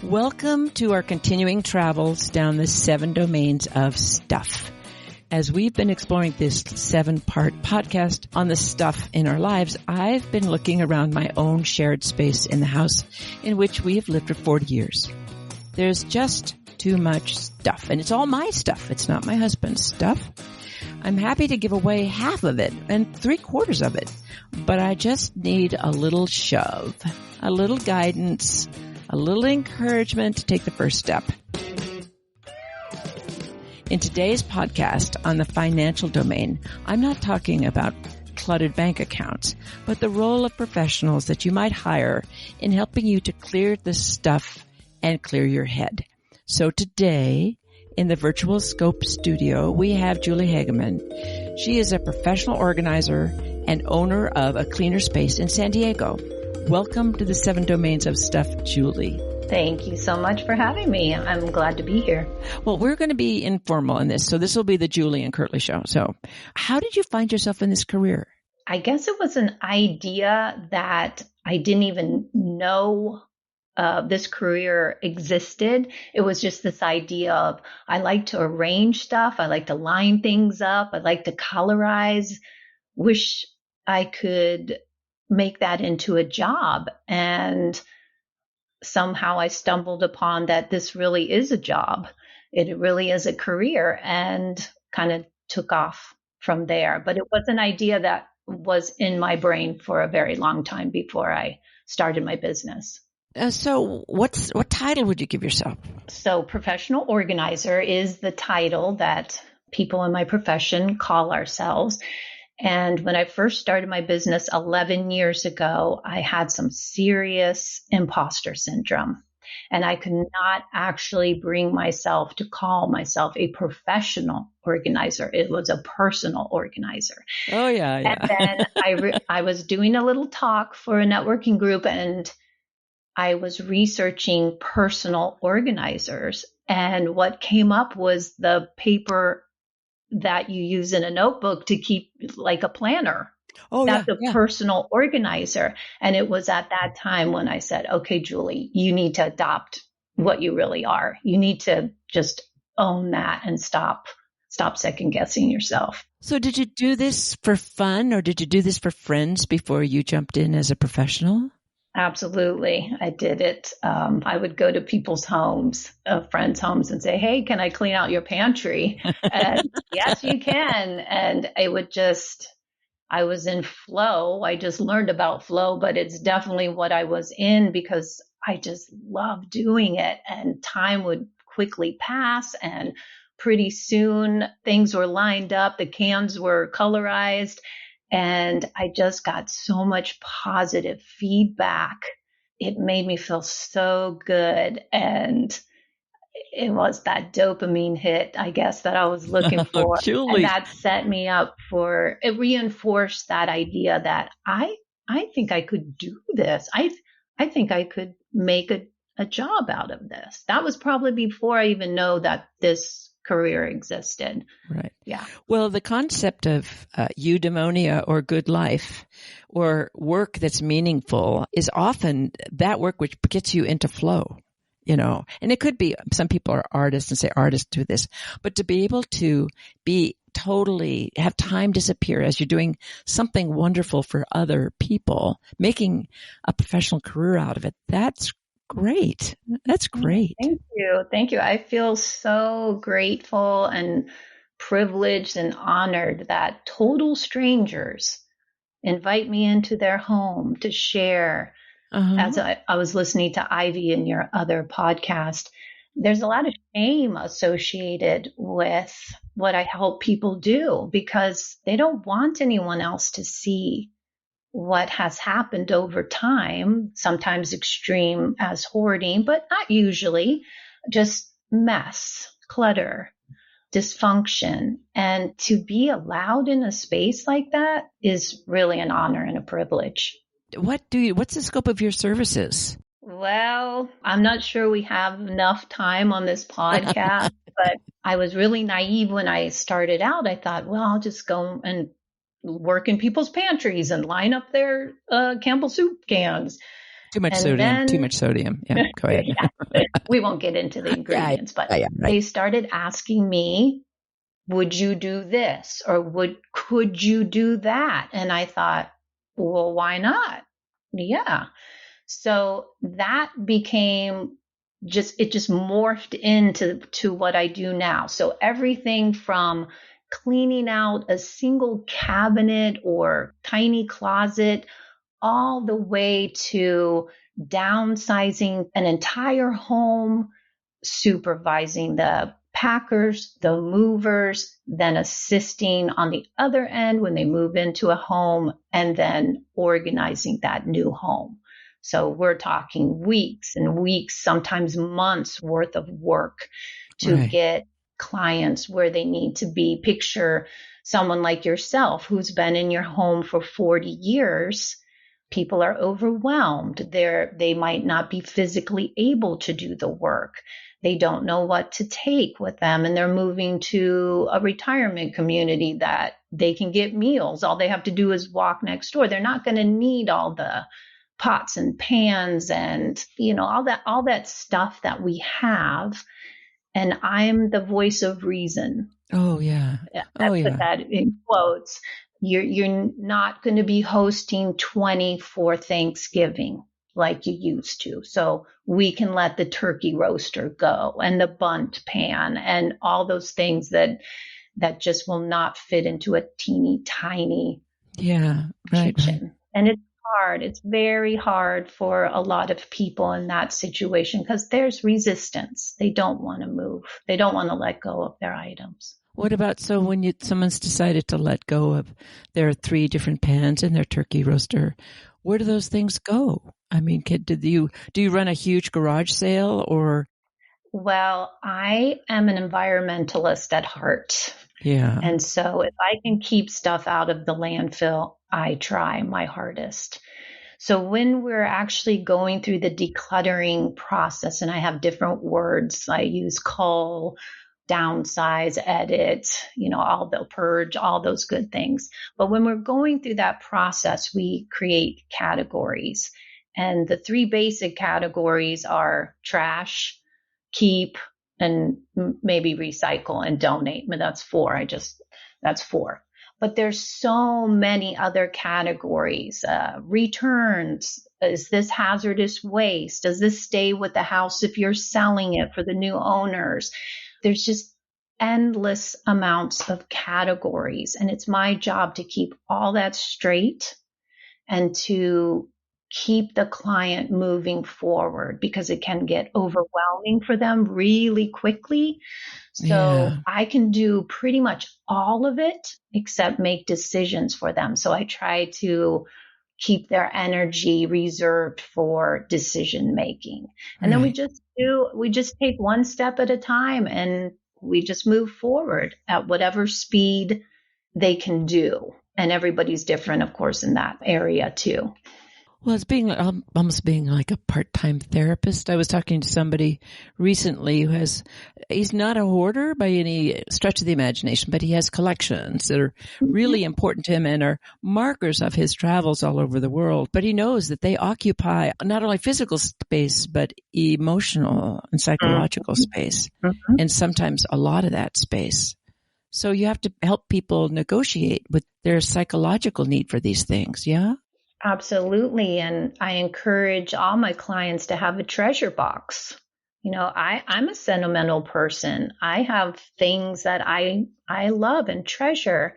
Welcome to our continuing travels down the 7 domains of stuff. As we've been exploring this 7-part podcast on the stuff in our lives, I've been looking around my own shared space in the house in which we have lived for 40 years. There's just too much stuff, and it's all my stuff. It's not my husband's stuff. I'm happy to give away half of it and 3/4 of it, but I just need a little shove, a little guidance, a little encouragement to take the first step. In today's podcast on the financial domain, I'm not talking about cluttered bank accounts, but the role of professionals that you might hire in helping you to clear the stuff and clear your head. So today, in the Virtual Scope studio, we have Julie Hageman. She is a professional organizer and owner of a cleaner space in San Diego. Welcome to the 7 domains of stuff, Julie. Thank you so much for having me. I'm glad to be here. Well, we're going to be informal in this, so this will be the Julie and Kirtley show. So how did you find yourself in this career? I guess it was an idea that I didn't even know this career existed. It was just this idea of I like to arrange stuff. I like to line things up. I like to colorize. Wish I could make that into a job. And somehow I stumbled upon that this really is a job. It really is a career, and kind of took off from there. But it was an idea that was in my brain for a very long time before I started my business. So what title would you give yourself? So professional organizer is the title that people in my profession call ourselves. And when I first started my business 11 years ago, I had some serious imposter syndrome. And I could not actually bring myself to call myself a professional organizer. It was a personal organizer. Oh, yeah. And then I was doing a little talk for a networking group, and I was researching personal organizers. And what came up was the paper that you use in a notebook to keep, like a planner. Oh, That's yeah, a personal organizer. And it was at that time when I said, okay, Julie, you need to adopt what you really are. You need to just own that and stop second guessing yourself. So did you do this for fun, or did you do this for friends before you jumped in as a professional? Absolutely. I did it. I would go to people's homes, friends' homes, and say, hey, can I clean out your pantry? And yes, you can. And I was in flow. I just learned about flow, but it's definitely what I was in because I just love doing it. And time would quickly pass, and pretty soon things were lined up. The cans were colorized. And I just got so much positive feedback. It made me feel so good. And it was that dopamine hit, I guess, that I was looking for. Julie. And that set me up for, it reinforced that idea that I think I could do this. I think I could make a job out of this. That was probably before I even know that this career existed. Right. Yeah. Well, the concept of eudaimonia, or good life, or work that's meaningful, is often that work which gets you into flow, and it could be, some people are artists and say artists do this, but to be able to be totally, have time disappear as you're doing something wonderful for other people, making a professional career out of it, that's great. That's great. Thank you. Thank you. I feel so grateful and privileged and honored that total strangers invite me into their home to share. As I was listening to Ivy in your other podcast, there's a lot of shame associated with what I help people do because they don't want anyone else to see what has happened over time, sometimes extreme as hoarding, but not usually, just mess, clutter, dysfunction. And to be allowed in a space like that is really an honor and a privilege. What's the scope of your services? Well, I'm not sure we have enough time on this podcast, but I was really naive when I started out. I thought, well, I'll just go and work in people's pantries and line up their Campbell soup cans. Too much And sodium. Too then, much sodium. Yeah, go ahead. yeah, we won't get into the Yeah, ingredients, but yeah, right. they started asking me, would you do this? Or could you do that? And I thought, well, why not? Yeah. So that became it just morphed into what I do now. So everything from cleaning out a single cabinet or tiny closet all the way to downsizing an entire home, supervising the packers, the movers, then assisting on the other end when they move into a home, and then organizing that new home. So we're talking weeks and weeks, sometimes months worth of work to Right. get clients where they need to be. Picture someone like yourself who's been in your home for 40 years. People are overwhelmed. They might not be physically able to do the work. They don't know what to take with them, and they're moving to a retirement community that they can get meals. All they have to do is walk next door. They're not going to need all the pots and pans and all that stuff that we have. And I'm the voice of reason. Oh, yeah. I Oh, put yeah. that in quotes. You're not going to be hosting 20 for Thanksgiving like you used to. So we can let the turkey roaster go and the bunt pan and all those things that just will not fit into a teeny tiny Yeah. Right, right. kitchen. And it's hard. It's very hard for a lot of people in that situation because there's resistance. They don't want to move. They don't want to let go of their items. What about when someone's decided to let go of their 3 different pans and their turkey roaster? Where do those things go? I mean, do you run a huge garage sale or? Well, I am an environmentalist at heart. Yeah. And so if I can keep stuff out of the landfill, I try my hardest. So when we're actually going through the decluttering process, and I have different words, I use cull, downsize, edit, all the purge, all those good things. But when we're going through that process, we create categories. And the 3 basic categories are trash, keep, and maybe recycle and donate. But that's 4. That's 4. But there's so many other categories. Returns. Is this hazardous waste? Does this stay with the house if you're selling it for the new owners? There's just endless amounts of categories. And it's my job to keep all that straight and to keep the client moving forward because it can get overwhelming for them really quickly. So Yeah. I can do pretty much all of it except make decisions for them. So I try to keep their energy reserved for decision making. And then Right. we just take one step at a time and we just move forward at whatever speed they can do. And everybody's different, of course, in that area too. Well, it's almost being like a part-time therapist. I was talking to somebody recently he's not a hoarder by any stretch of the imagination, but he has collections that are Mm-hmm. really important to him and are markers of his travels all over the world. But he knows that they occupy not only physical space, but emotional and psychological space. Mm-hmm. And sometimes a lot of that space. So you have to help people negotiate with their psychological need for these things. Yeah. Absolutely. And I encourage all my clients to have a treasure box. I'm a sentimental person. I have things that I love and treasure,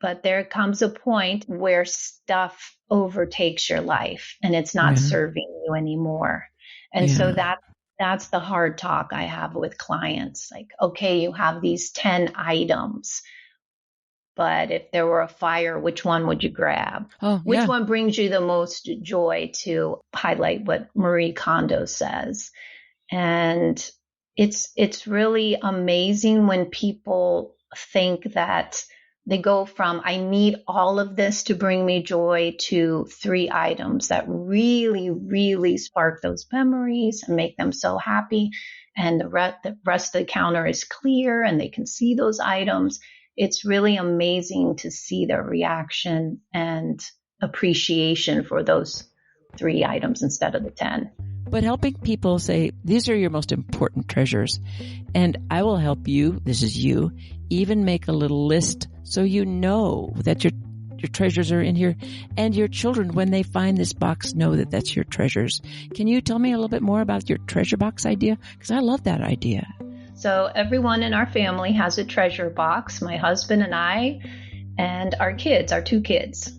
but there comes a point where stuff overtakes your life and it's not Yeah. serving you anymore. And so Yeah. that's the hard talk I have with clients. Like, okay, you have these 10 items. But if there were a fire, which one would you grab? Oh, Which yeah. one brings you the most joy, to highlight what Marie Kondo says? And it's really amazing when people think that they go from I need all of this to bring me joy to 3 items that really, really spark those memories and make them so happy. And the rest of the counter is clear and they can see those items. It's really amazing to see their reaction and appreciation for those 3 items instead of the 10. But helping people say, these are your most important treasures. And I will help you, this is you, even make a little list so you know that your treasures are in here. And your children, when they find this box, know that that's your treasures. Can you tell me a little bit more about your treasure box idea? Because I love that idea. So everyone in our family has a treasure box, my husband and I, and our kids, our 2 kids.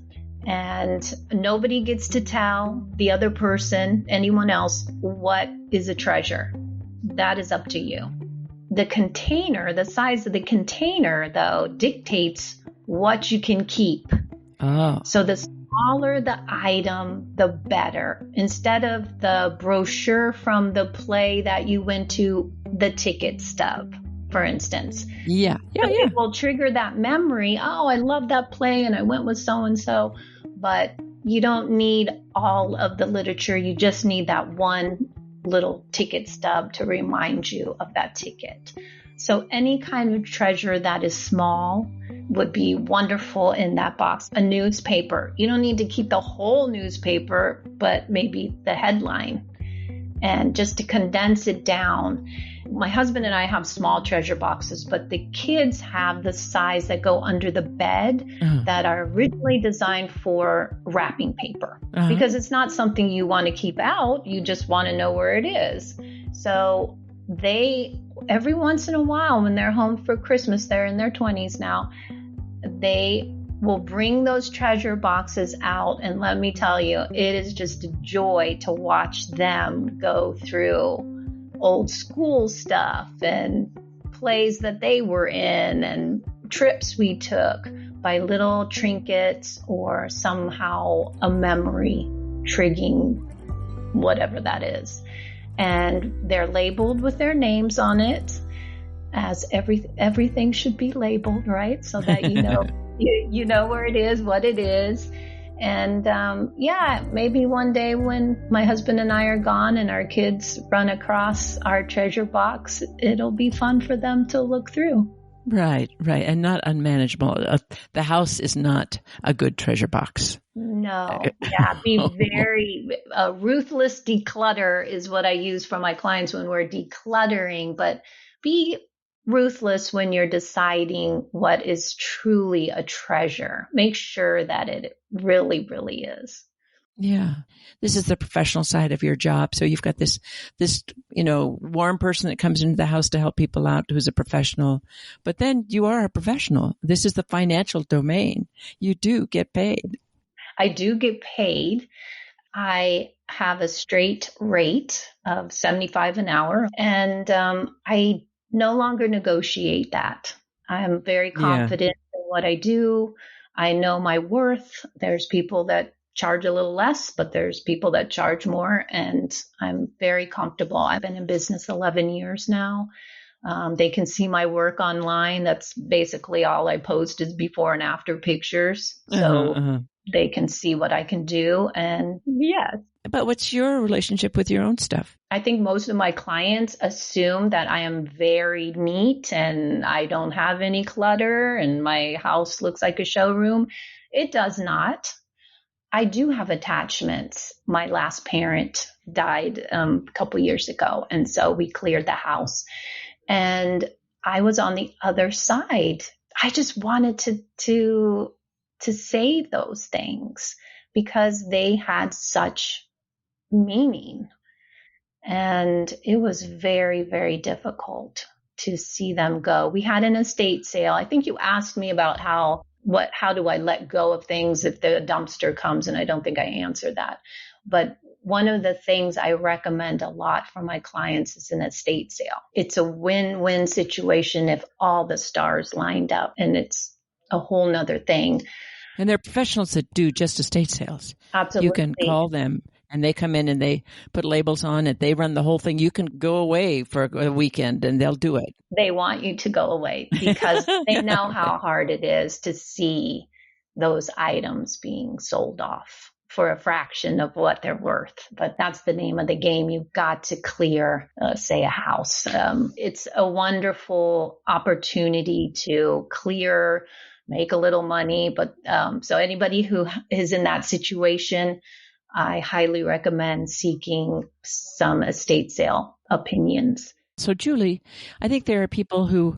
And nobody gets to tell the other person, anyone else, what is a treasure. That is up to you. The container, the size of the container, though, dictates what you can keep. Oh. So the smaller the item, the better. Instead of the brochure from the play that you went to, the ticket stub, for instance. Yeah. It will trigger that memory. Oh, I love that play and I went with so-and-so. But you don't need all of the literature. You just need that one little ticket stub to remind you of that ticket. So any kind of treasure that is small would be wonderful in that box. A newspaper. You don't need to keep the whole newspaper, but maybe the headline. And just to condense it down. My husband and I have small treasure boxes, but the kids have the size that go under the bed that are originally designed for wrapping paper because it's not something you want to keep out. You just want to know where it is. So they, every once in a while when they're home for Christmas, they're in their 20s now, they will bring those treasure boxes out. And let me tell you, it is just a joy to watch them go through old school stuff and plays that they were in and trips we took by little trinkets or somehow a memory triggering whatever that is. And they're labeled with their names on it, as everything should be labeled, right? So that you know you know where it is, what it is. And maybe one day when my husband and I are gone and our kids run across our treasure box, it'll be fun for them to look through. Right. And not unmanageable. The house is not a good treasure box. No. Yeah. Be very ruthless declutter is what I use for my clients when we're decluttering, but be ruthless when you're deciding what is truly a treasure. Make sure that it really, really is. Yeah. This is the professional side of your job. So you've got this, warm person that comes into the house to help people out who's a professional, but then you are a professional. This is the financial domain. You do get paid. I do get paid. I have a straight rate of $75 an hour, and I no longer negotiate that. I'm very confident in what I do. I know my worth. There's people that charge a little less, but there's people that charge more, and I'm very comfortable. I've been in business 11 years now. They can see my work online. That's basically all I post is before and after pictures. So they can see what I can do. And yes. But what's your relationship with your own stuff? I think most of my clients assume that I am very neat and I don't have any clutter and my house looks like a showroom. It does not. I do have attachments. My last parent died a couple years ago, and so we cleared the house. And I was on the other side. I just wanted to save those things because they had such meaning. And it was very, very difficult to see them go. We had an estate sale. I think you asked me about how do I let go of things if the dumpster comes, and I don't think I answered that. But one of the things I recommend a lot for my clients is an estate sale. It's a win-win situation if all the stars lined up, and it's a whole nother thing. And there are professionals that do just estate sales. Absolutely. You can call them and they come in and they put labels on it. They run the whole thing. You can go away for a weekend and they'll do it. They want you to go away because they know how hard it is to see those items being sold off for a fraction of what they're worth. But that's the name of the game. You've got to clear, say, a house. It's a wonderful opportunity to clear, make a little money. But so anybody who is in that situation, I highly recommend seeking some estate sale opinions. So, Julie, I think there are people who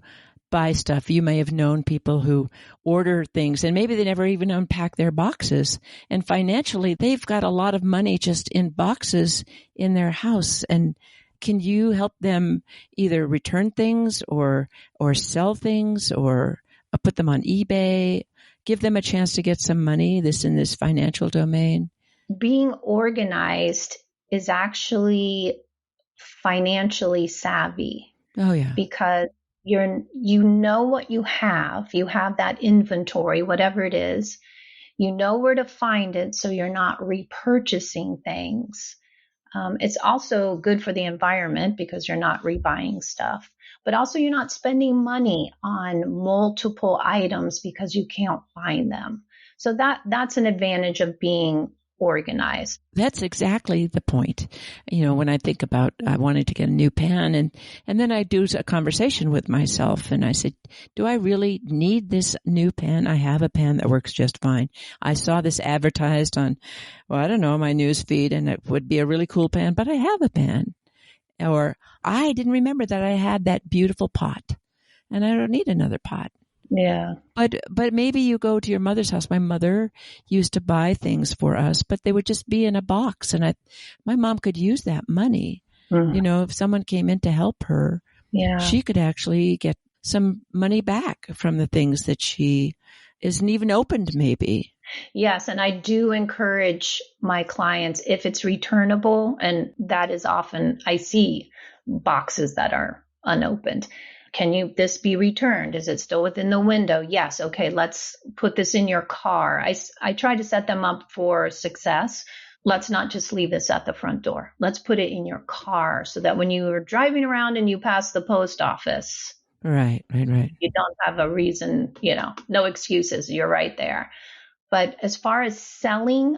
buy stuff. You may have known people who order things and maybe they never even unpack their boxes. And financially, they've got a lot of money just in boxes in their house. And can you help them either return things or sell things or put them on eBay, give them a chance to get some money in this financial domain? Being organized is actually financially savvy. Oh, yeah. Because you know what you have that inventory, whatever it is, you know where to find it, so you're not repurchasing things. It's also good for the environment because you're not rebuying stuff, but also you're not spending money on multiple items because you can't find them. So that's an advantage of being organized. That's exactly the point. You know, when I think about I wanted to get a new pen and then I do a conversation with myself and I said, do I really need this new pen? I have a pen that works just fine. I saw this advertised on, I don't know, my news feed and it would be a really cool pen, but I have a pen. Or I didn't remember that I had that beautiful pot and I don't need another pot. Yeah. But maybe you go to your mother's house. My mother used to buy things for us, but they would just be in a box. And my mom could use that money. Mm. You know, if someone came in to help her, she could actually get some money back from the things that she isn't even opened maybe. Yes. And I do encourage my clients, if it's returnable, and that is often, I see boxes that are unopened. Can this be returned? Is it still within the window? Yes. Okay. Let's put this in your car. I try to set them up for success. Let's not just leave this at the front door. Let's put it in your car so that when you are driving around and you pass the post office, right. You don't have a reason, no excuses. You're right there. But as far as selling,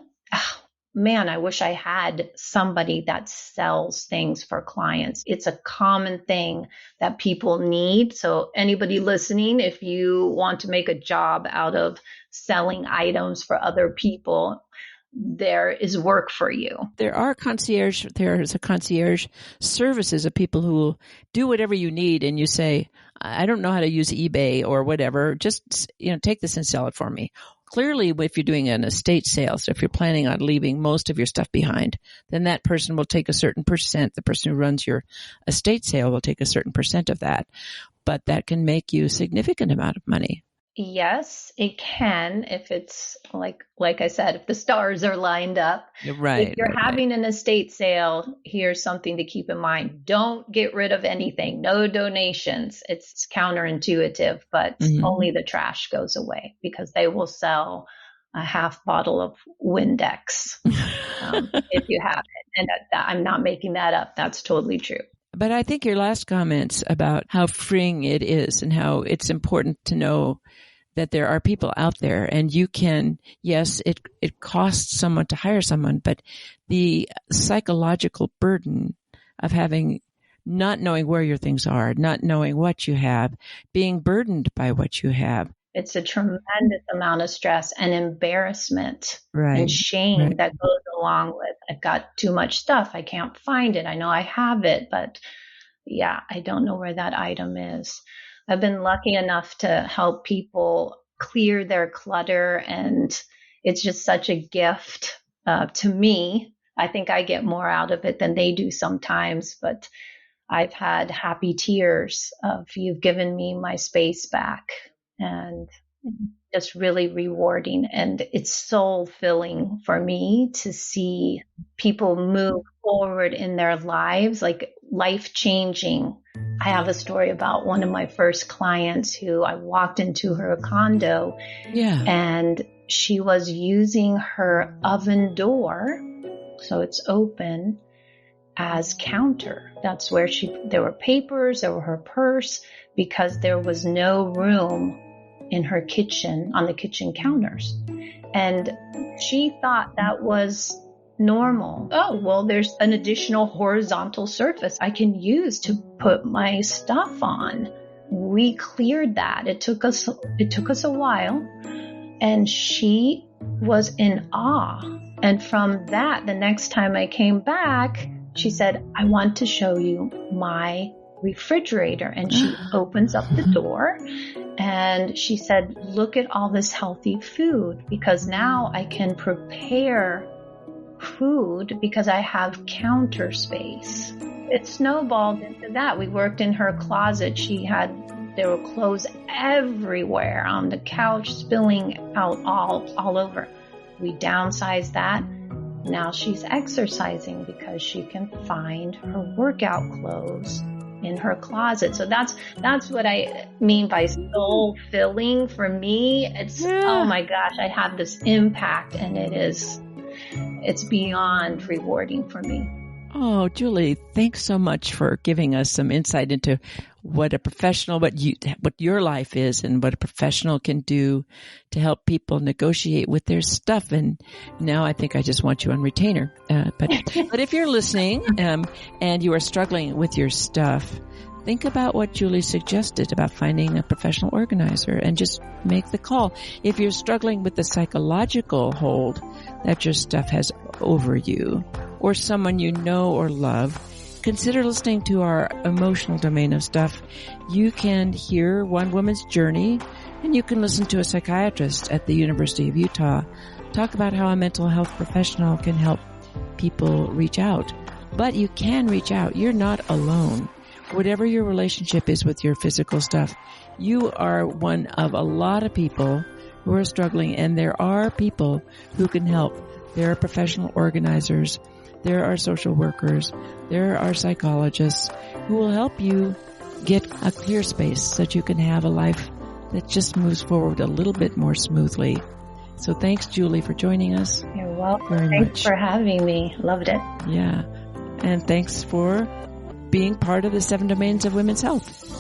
man, I wish I had somebody that sells things for clients. It's a common thing that people need. So anybody listening, if you want to make a job out of selling items for other people, there is work for you. There's a concierge services of people who will do whatever you need. And you say, I don't know how to use eBay or whatever. Just, take this and sell it for me. Clearly, if you're doing an estate sale, so if you're planning on leaving most of your stuff behind, then that person will take a certain percent. The person who runs your estate sale will take a certain percent of that. But that can make you a significant amount of money. Yes, it can if it's like I said, if the stars are lined up. Right. If you're having an estate sale, here's something to keep in mind. Don't get rid of anything. No donations. It's counterintuitive, but only the trash goes away because they will sell a half bottle of Windex if you have it. And I'm not making that up. That's totally true. But I think your last comments about how freeing it is and how it's important to know that there are people out there and you can, yes, it costs someone to hire someone, but the psychological burden of not knowing where your things are, not knowing what you have, being burdened by what you have. It's a tremendous amount of stress and embarrassment and shame that goes along with, I've got too much stuff. I can't find it. I know I have it, but I don't know where that item is. I've been lucky enough to help people clear their clutter, and it's just such a gift to me. I think I get more out of it than they do sometimes, but I've had happy tears of you've given me my space back, and just really rewarding. And it's soul filling for me to see people move forward in their lives, like life changing. I have a story about one of my first clients who I walked into her condo and she was using her oven door, so it's open, as counter. That's where there were papers, there were her purse, because there was no room in her kitchen on the kitchen counters. And she thought that was normal. Oh, well, there's an additional horizontal surface I can use to put my stuff on. We cleared that. It took us a while, and she was in awe. And from that, the next time I came back, she said, I want to show you my refrigerator. And she opens up the door and she said, look at all this healthy food, because now I can prepare food because I have counter space. It snowballed into that. We worked in her closet. There were clothes everywhere on the couch, spilling out all over. We downsized that. Now she's exercising because she can find her workout clothes in her closet. So that's what I mean by soul filling for me. Oh my gosh, I have this impact, and it's beyond rewarding for me. Oh, Julie, thanks so much for giving us some insight into what your life is and what a professional can do to help people negotiate with their stuff. And now I think I just want you on retainer. But if you're listening, and you are struggling with your stuff, think about what Julie suggested about finding a professional organizer and just make the call. If you're struggling with the psychological hold that your stuff has over you, or someone you know or love, consider listening to our emotional domain of stuff. You can hear one woman's journey, and you can listen to a psychiatrist at the University of Utah talk about how a mental health professional can help people reach out. But you can reach out. You're not alone. Whatever your relationship is with your physical stuff, you are one of a lot of people who are struggling, and there are people who can help. There are professional organizers. There are social workers. There are psychologists who will help you get a clear space so that you can have a life that just moves forward a little bit more smoothly. So thanks, Julie, for joining us. You're welcome. Thanks for having me. Loved it. Yeah. And thanks for being part of the 7 Domains of Women's Health.